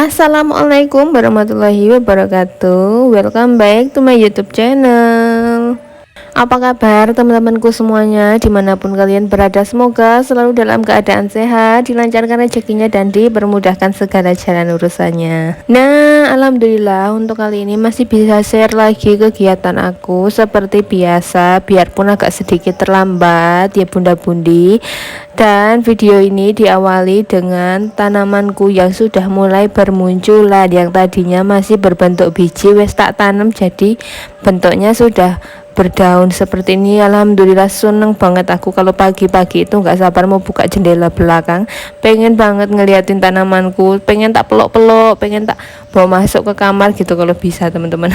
Assalamualaikum warahmatullahi wabarakatuh. Welcome back to my YouTube channel. Apa kabar teman-temanku semuanya, dimanapun kalian berada? Semoga selalu dalam keadaan sehat, dilancarkan rezekinya dan dipermudahkan segala jalan urusannya. Nah, alhamdulillah untuk kali ini masih bisa share lagi kegiatan aku seperti biasa, biarpun agak sedikit terlambat ya bunda bundi. Dan video ini diawali dengan tanamanku yang sudah mulai bermunculan, yang tadinya masih berbentuk biji wes tak tanam jadi bentuknya sudah berdaun seperti ini. Alhamdulillah seneng banget aku kalau pagi-pagi itu nggak sabar mau buka jendela belakang, pengen banget ngeliatin tanamanku, pengen tak peluk-peluk, pengen tak bawa masuk ke kamar gitu kalau bisa teman-teman.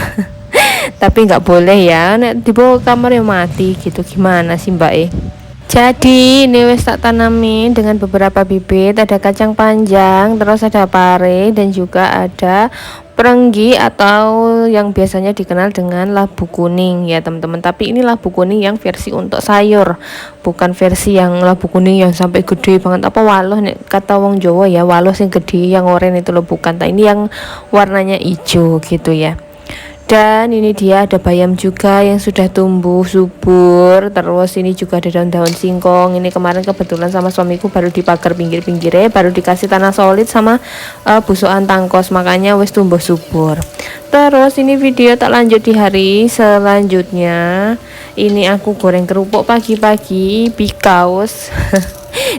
Tapi nggak boleh ya, nek dibawa ke kamar ya mati gitu, gimana sih mbak. Jadi ini wes tak tanamin dengan beberapa bibit, ada kacang panjang, terus ada pare, dan juga ada perenggi atau yang biasanya dikenal dengan labu kuning ya teman-teman. Tapi ini labu kuning yang versi untuk sayur, bukan versi yang labu kuning yang sampai gede banget, apa waloh nih kata wong Jawa ya, waloh sing gede yang oranye itu loh, bukan. Nah, ini yang warnanya hijau gitu ya. Dan ini dia ada bayam juga yang sudah tumbuh subur. Terus ini juga ada daun-daun singkong. Ini kemarin kebetulan sama suamiku baru dipagar pinggir-pinggirnya, baru dikasih tanah solid sama busukan tangkos, makanya wes tumbuh subur. Terus ini video tak lanjut di hari selanjutnya. Ini aku goreng kerupuk pagi-pagi because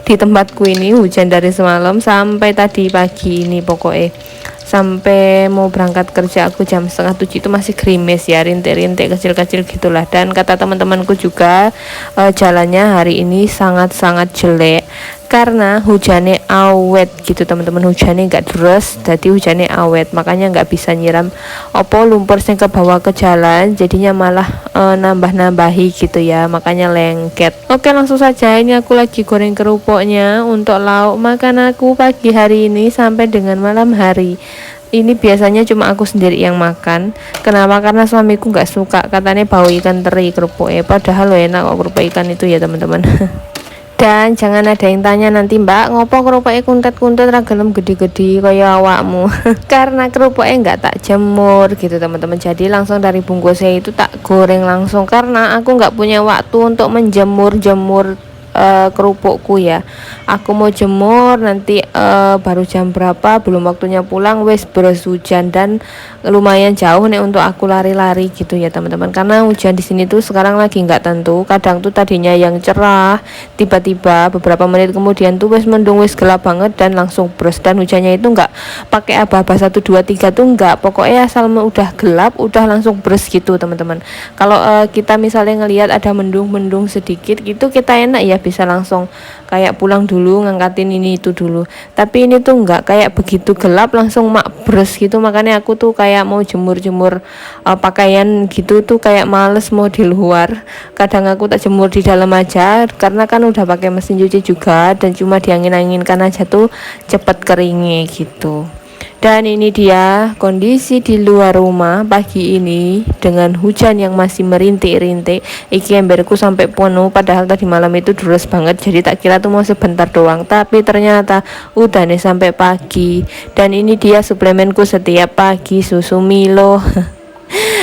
di tempatku ini hujan dari semalam sampai tadi pagi ini, pokoknya sampai mau berangkat kerja aku jam 6:30 itu masih gerimis ya, rintik-rintik kecil-kecil gitulah. Dan kata teman-temanku juga jalannya hari ini sangat-sangat jelek karena hujannya awet gitu teman-teman, hujannya nggak deres, jadi hujannya awet, makanya nggak bisa nyiram opo lumpur yang ke bawah ke jalan, jadinya malah nambah-nambahi gitu ya, makanya lengket. Oke, langsung saja ini aku lagi goreng kerupuknya untuk lauk makan aku pagi hari ini sampai dengan malam hari. Ini biasanya cuma aku sendiri yang makan. Kenapa? Karena suamiku nggak suka, katanya bau ikan teri kerupuknya, padahal lo enak kok kerupuk ikan itu ya teman-teman. Dan jangan ada yang tanya nanti, mbak ngopo kerupuknya kuntet-kuntet ra gelem gede-gede kaya awakmu. Karena kerupuknya nggak tak jemur gitu teman-teman, jadi langsung dari bungkusnya itu tak goreng langsung, karena aku nggak punya waktu untuk menjemur-jemur kerupukku ya. Aku mau jemur nanti baru jam berapa, belum waktunya pulang wes beres hujan, dan lumayan jauh nih untuk aku lari-lari gitu ya teman-teman, karena hujan di sini tuh sekarang lagi nggak tentu, kadang tuh tadinya yang cerah tiba-tiba beberapa menit kemudian tuh wes mendung, wes gelap banget dan langsung beres. Dan hujannya itu nggak pakai aba-aba 1 2 3 tuh nggak, pokoknya asal udah gelap udah langsung beres gitu teman-teman. Kalau kita misalnya ngelihat ada mendung sedikit gitu, kita enak ya bisa langsung kayak pulang dulu ngangkatin ini itu dulu. Tapi ini tuh nggak, kayak begitu gelap langsung beres gitu, makanya aku tuh kayak mau jemur-jemur pakaian gitu tuh kayak males mau di luar. Kadang aku tak jemur di dalam aja karena kan udah pakai mesin cuci juga, dan cuma diangin-anginkan aja tuh cepet keringnya gitu. Dan ini dia kondisi di luar rumah pagi ini dengan hujan yang masih merintik-rintik. Iki emberku sampai penuh, padahal tadi malam itu deres banget, jadi tak kira tuh mau sebentar doang, tapi ternyata udah nih sampai pagi. Dan ini dia suplemenku setiap pagi, susu Milo.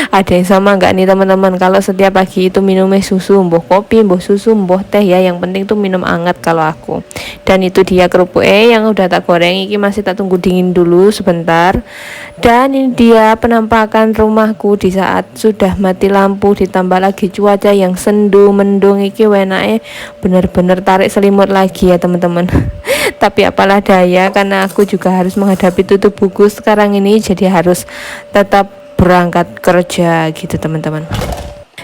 Ada yang sama nggak nih teman-teman? Kalau setiap pagi itu minumnya susu, mbuh kopi, mbuh susu, mbuh teh ya, yang penting tuh minum anget kalau aku. Dan itu dia kerupuk yang udah tak goreng, ini masih tak tunggu dingin dulu sebentar. Dan ini dia penampakan rumahku di saat sudah mati lampu, ditambah lagi cuaca yang sendu mendung, iki wenake bener-bener tarik selimut lagi ya teman-teman. Tapi apalah daya, karena aku juga harus menghadapi tutup buku sekarang ini, jadi harus tetap berangkat kerja gitu teman-teman.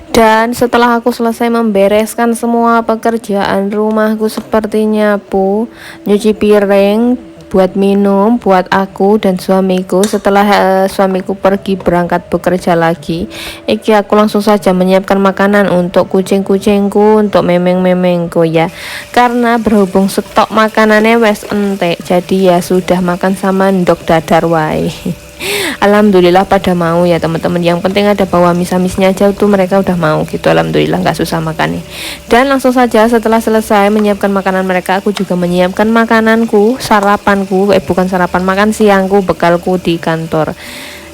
Dan setelah aku selesai membereskan semua pekerjaan rumahku seperti nyapu, nyuci piring, buat minum buat aku dan suamiku, setelah suamiku pergi berangkat bekerja lagi, iki aku langsung saja menyiapkan makanan untuk kucing-kucingku, untuk memeng-memengku ya, karena berhubung stok makanannya wes entek, jadi ya sudah makan sama ndok dadar wae. Alhamdulillah pada mau ya teman-teman. Yang penting ada bawa mis-misnya aja tuh mereka udah mau gitu. Alhamdulillah nggak susah makan nih. Dan langsung saja setelah selesai menyiapkan makanan mereka, aku juga menyiapkan makananku, sarapanku, bukan sarapan, makan siangku, bekalku di kantor.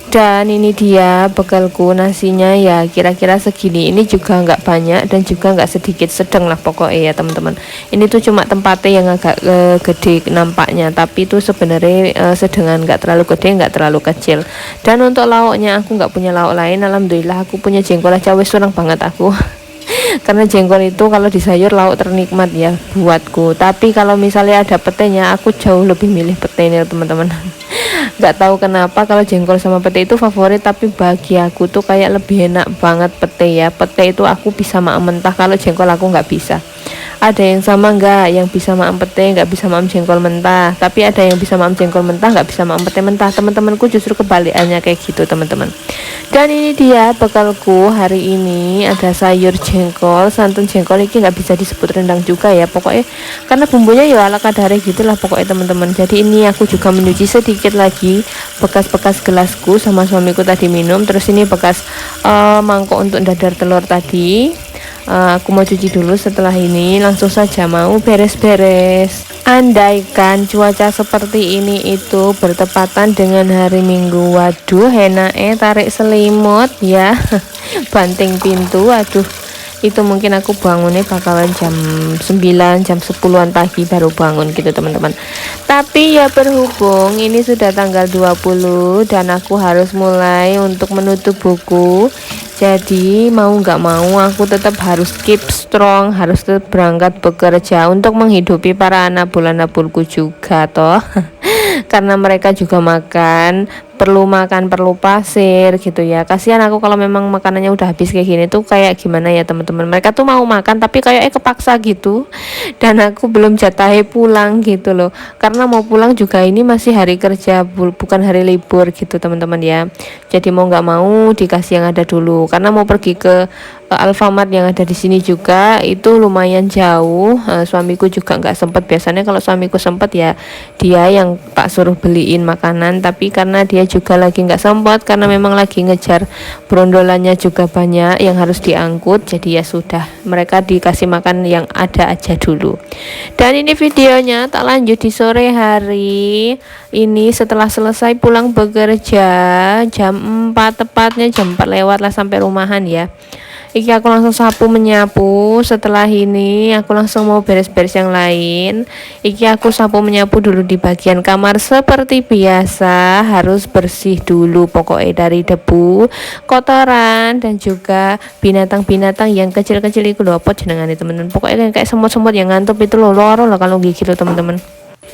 Dan ini dia bekalku, nasinya ya kira-kira segini. Ini juga nggak banyak dan juga nggak sedikit, sedang lah pokoknya ya teman-teman. Ini tuh cuma tempatnya yang agak gede nampaknya, tapi itu sebenarnya sedengan, nggak terlalu gede nggak terlalu kecil. Dan untuk lauknya aku nggak punya lauk lain. Alhamdulillah aku punya jengkol aja, wes seneng banget aku. Karena jengkol itu kalau di sayur lauk ternikmat ya buatku. Tapi kalau misalnya ada petenya, aku jauh lebih milih pete nih teman-teman. Nggak tahu kenapa kalau jengkol sama pete itu favorit, tapi bagi aku tuh kayak lebih enak banget pete ya. Pete itu aku bisa makan mentah, kalau jengkol aku nggak bisa. Ada yang sama nggak yang bisa makan pete nggak bisa makan jengkol mentah, tapi ada yang bisa makan jengkol mentah nggak bisa makan pete mentah. Teman-temanku justru kebalikannya kayak gitu teman-teman. Dan ini dia bekalku hari ini, ada sayur jengkol, santan jengkol. Ini nggak bisa disebut rendang juga ya pokoknya, karena bumbunya ya ala kadare gitulah pokoknya teman-teman. Jadi ini aku juga menyuci sedikit lagi bekas-bekas gelasku sama suamiku tadi minum. Terus ini bekas mangkok untuk dadar telur tadi. Aku mau cuci dulu, setelah ini langsung saja mau beres-beres. Andaikan cuaca seperti ini itu bertepatan dengan hari Minggu, waduh enaknya tarik selimut ya. Banting pintu, aduh itu mungkin aku bangunnya bakalan jam 9 jam 10-an pagi baru bangun gitu teman-teman. Tapi ya berhubung ini sudah tanggal 20 dan aku harus mulai untuk menutup buku, jadi mau nggak mau aku tetap harus keep strong, harus tetap berangkat bekerja untuk menghidupi para anabul-anabulku juga toh. Karena mereka juga perlu makan, perlu pasir gitu ya. Kasihan aku kalau memang makanannya udah habis kayak gini tuh kayak gimana ya teman-teman. Mereka tuh mau makan tapi kayak kepaksa gitu. Dan aku belum jatahe pulang gitu loh. Karena mau pulang juga ini masih hari kerja, bukan hari libur gitu teman-teman ya. Jadi mau nggak mau dikasih yang ada dulu. Karena mau pergi ke Alfamart yang ada di sini juga itu lumayan jauh. Suamiku juga nggak sempet. Biasanya kalau suamiku sempet ya dia yang tak suruh beliin makanan, tapi karena dia juga lagi nggak sempat karena memang lagi ngejar brondolannya juga banyak yang harus diangkut, jadi ya sudah mereka dikasih makan yang ada aja dulu. Dan ini videonya tak lanjut di sore hari ini setelah selesai pulang bekerja jam 4 tepatnya, jam 4 lewat lah sampai rumahan ya. Iki aku langsung sapu menyapu. Setelah ini aku langsung mau beres-beres yang lain. Iki aku sapu menyapu dulu di bagian kamar seperti biasa, harus bersih dulu pokoknya dari debu, kotoran dan juga binatang-binatang yang kecil-kecil itu lho, apa jenengane teman-teman. Pokoknya kayak semut-semut yang ngantuk itu loh, loro lah kalau gigi loh teman-teman.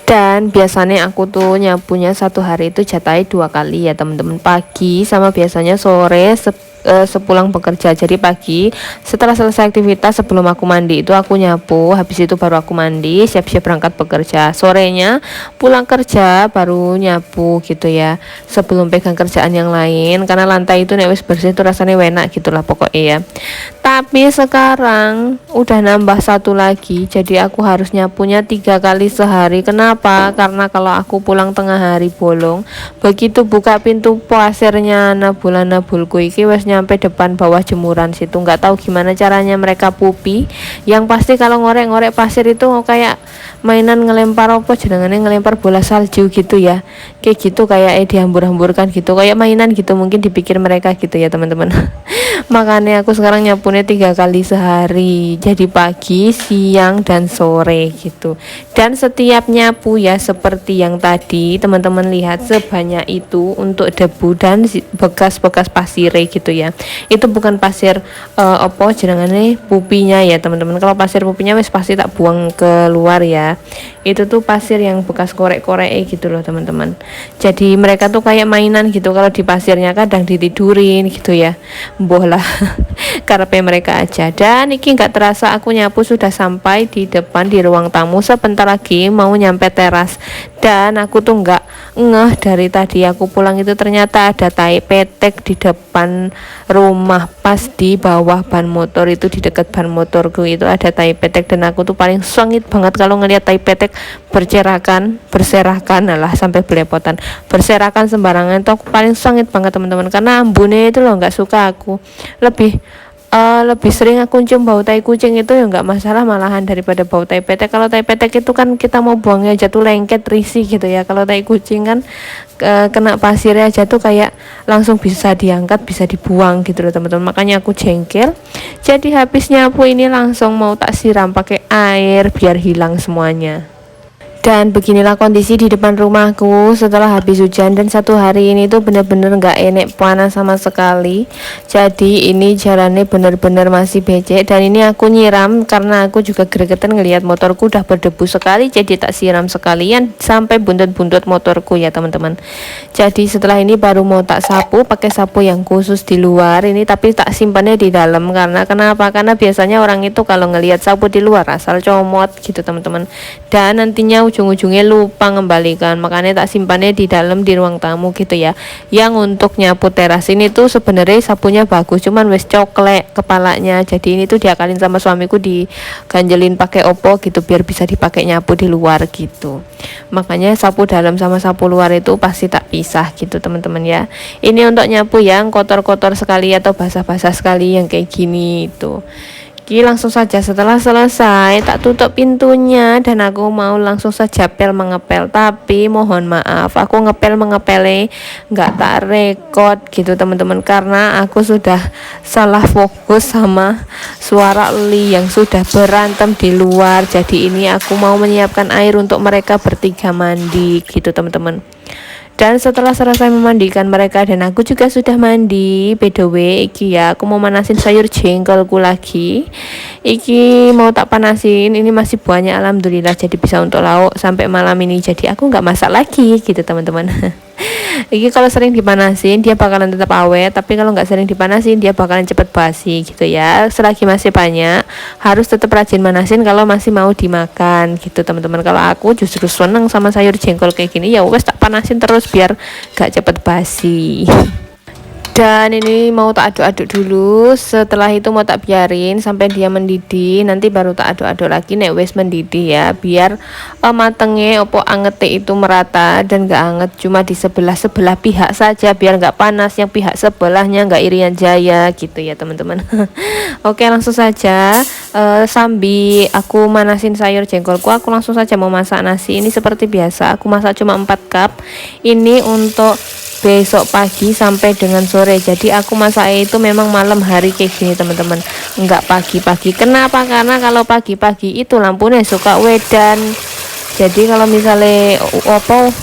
Dan biasanya aku tuh nyapunya satu hari itu jatahi 2 kali ya teman-teman, pagi sama biasanya sore sepulang bekerja. Jadi pagi setelah selesai aktivitas sebelum aku mandi itu aku nyapu, habis itu baru aku mandi siap-siap berangkat bekerja. Sorenya pulang kerja baru nyapu gitu ya, sebelum pegang kerjaan yang lain, karena lantai itu nek wis bersih itu rasanya enak gitulah pokoknya ya. Tapi sekarang udah nambah satu lagi, jadi aku harus nyapunya 3 kali sehari. Kenapa? Karena kalau aku pulang tengah hari bolong, begitu buka pintu pasirnya nabul-nabulku iki wes nyampe depan bawah jemuran situ. Nggak tahu gimana caranya mereka pupi. Yang pasti kalau ngorek-ngorek pasir itu kayak mainan ngelempar apa jenengannya, ngelempar bola salju gitu ya. Kayak gitu kayak dihambur-hamburkan gitu, kayak mainan gitu mungkin dipikir mereka gitu ya teman-teman. Makanya aku sekarang nyapunya 3 kali sehari, jadi pagi, siang dan sore gitu. Dan setiap nyapu ya seperti yang tadi teman-teman lihat sebanyak itu untuk debu dan bekas-bekas pasire gitu ya. Itu bukan pasir opo jenengane pupinya ya teman-teman. Kalau pasir pupinya wis pasti tak buang keluar ya. Itu tuh pasir yang bekas korek-korek gitu loh teman-teman. Jadi mereka tuh kayak mainan gitu, kalau di pasirnya kadang ditidurin gitu ya. Mboh lah karena mereka aja. Dan ini nggak terasa aku nyapu sudah sampai di depan di ruang tamu. Sebentar lagi mau nyampe teras. Dan aku tuh nggak ngeh dari tadi aku pulang itu ternyata ada tai petek di depan rumah, pas di bawah ban motor itu, di dekat ban motorku itu ada tai petek. Dan aku tuh paling sengit banget kalau ngelihat tai petek berserakan lah, sampai belepotan, berserakan sembarangan itu aku paling sengit banget teman-teman, karena ambune itu loh nggak suka aku. Lebih sering aku cium bau tai kucing itu ya nggak masalah malahan daripada bau tai petek. Kalau tai petek itu kan kita mau buangnya jatuh lengket risih gitu ya. Kalau tai kucing kan kena pasirnya aja tuh kayak langsung bisa diangkat, bisa dibuang gitu loh teman-teman. Makanya aku jengkel. Jadi habis nyapu ini langsung mau tak siram pakai air biar hilang semuanya. Dan beginilah kondisi di depan rumahku setelah habis hujan, dan satu hari ini tuh bener-bener nggak enak, panas sama sekali. Jadi ini jalannya bener-bener masih becek, dan ini aku nyiram karena aku juga gregetan ngelihat motorku udah berdebu sekali, jadi tak siram sekalian sampai buntut-buntut motorku ya teman-teman. Jadi setelah ini baru mau tak sapu pakai sapu yang khusus di luar ini, tapi tak simpannya di dalam. Karena kenapa? Karena biasanya orang itu kalau ngelihat sapu di luar asal comot gitu teman-teman, dan nantinya ujung-ujungnya lupa ngembalikan. Makanya tak simpannya di dalam di ruang tamu gitu ya. Yang untuk nyapu teras ini tuh sebenarnya sapunya bagus, cuman wes coklek kepalanya. Jadi ini tuh diakalin sama suamiku, diganjelin pakai opo gitu biar bisa dipakai nyapu di luar gitu. Makanya sapu dalam sama sapu luar itu pasti tak pisah gitu teman-teman ya. Ini untuk nyapu yang kotor-kotor sekali atau basah-basah sekali yang kayak gini itu. Oke, langsung saja setelah selesai tak tutup pintunya, dan aku mau langsung saja mengepel. Tapi mohon maaf, aku mengepelnya nggak tak rekod gitu teman-teman, karena aku sudah salah fokus sama suara Li yang sudah berantem di luar. Jadi ini aku mau menyiapkan air untuk mereka bertiga mandi gitu teman-teman. Dan setelah selesai memandikan mereka dan aku juga sudah mandi, by the way iki ya aku mau manasin sayur jengkolku lagi. Iki mau tak panasin, ini masih banyak alhamdulillah, jadi bisa untuk lauk sampai malam ini. Jadi aku nggak masak lagi gitu teman-teman. Iki kalau sering dipanasin dia bakalan tetap awet, tapi kalau nggak sering dipanasin dia bakalan cepet basi gitu ya. Selagi masih banyak harus tetap rajin manasin kalau masih mau dimakan gitu teman-teman. Kalau aku justru seneng sama sayur jengkol kayak gini, ya wes tak panasin terus biar gak cepet basi. Dan ini mau tak aduk-aduk dulu, setelah itu mau tak biarin sampai dia mendidih, nanti baru tak aduk-aduk lagi nek wes mendidih ya, biar matengnya opo angete itu merata dan gak anget cuma di sebelah pihak saja, biar gak panas yang pihak sebelahnya, gak irian jaya gitu ya teman-teman. Oke, langsung saja sambil aku manasin sayur jengkolku, aku langsung saja mau masak nasi. Ini seperti biasa aku masak cuma 4 cup, ini untuk besok pagi sampai dengan sore. Jadi aku masak itu memang malam hari kayak gini teman-teman, enggak pagi-pagi. Kenapa? Karena kalau pagi-pagi itu lampunya suka wedan. Jadi kalau misalnya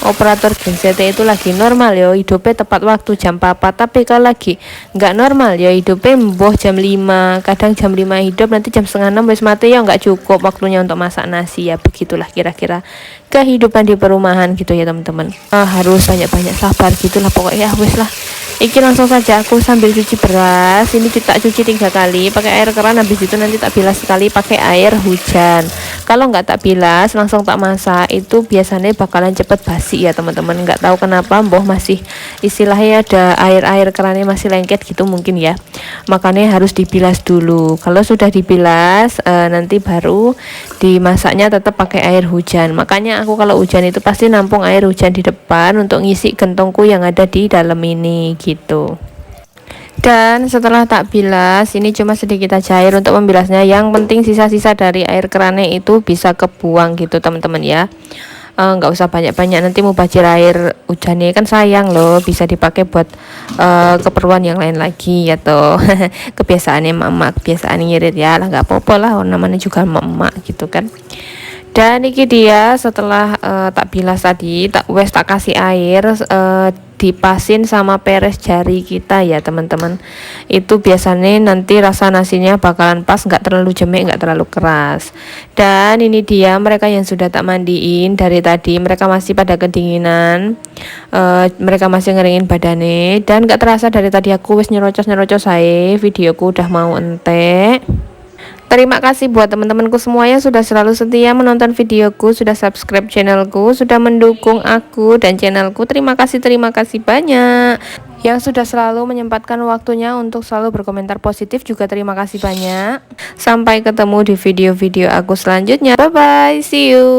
operator genset itu lagi normal ya hidupnya tepat waktu jam 4, tapi kalau lagi nggak normal ya hidupnya mboh jam 5, kadang jam 5 hidup, nanti jam setengah 6 wis mati ya, nggak cukup waktunya untuk masak nasi ya. Begitulah kira-kira kehidupan di perumahan gitu ya teman-teman. Harus banyak-banyak sabar gitulah pokoknya. Wis lah, iki langsung saja aku sambil cuci beras. Ini tak cuci 3 kali pakai air keran, habis itu nanti tak bilas sekali pakai air hujan. Kalau nggak tak bilas langsung tak masak itu biasanya bakalan cepet basi ya teman-teman. Nggak tahu kenapa, mboh masih istilahnya ada air kerannya masih lengket gitu mungkin ya, makanya harus dibilas dulu. Kalau sudah dibilas nanti baru dimasaknya tetap pakai air hujan. Makanya aku kalau hujan itu pasti nampung air hujan di depan untuk ngisi gentongku yang ada di dalam ini gitu. Dan setelah tak bilas, ini cuma sedikit aja air untuk membilasnya, yang penting sisa-sisa dari air kerannya itu bisa kebuang gitu teman-teman ya. Nggak usah banyak-banyak, nanti mau bajir air hujannya kan sayang loh, bisa dipakai buat keperluan yang lain lagi atau kebiasaannya emak-emak, kebiasaan ngirit ya lah, nggak apa-apa lah, namanya juga emak-emak gitu kan. Dan ini dia setelah tak bilas tadi, tak kasih air, dipasin sama peres jari kita ya teman-teman. Itu biasanya nanti rasa nasinya bakalan pas, nggak terlalu jemek, nggak terlalu keras. Dan ini dia mereka yang sudah tak mandiin dari tadi, mereka masih pada kedinginan, mereka masih ngeringin badannya, dan nggak terasa dari tadi aku wis nyerocos saya, videoku udah mau entek. Terima kasih buat teman-temanku semua yang sudah selalu setia menonton videoku, sudah subscribe channelku, sudah mendukung aku dan channelku. Terima kasih banyak. Yang sudah selalu menyempatkan waktunya untuk selalu berkomentar positif juga terima kasih banyak. Sampai ketemu di video-video aku selanjutnya. Bye bye, see you.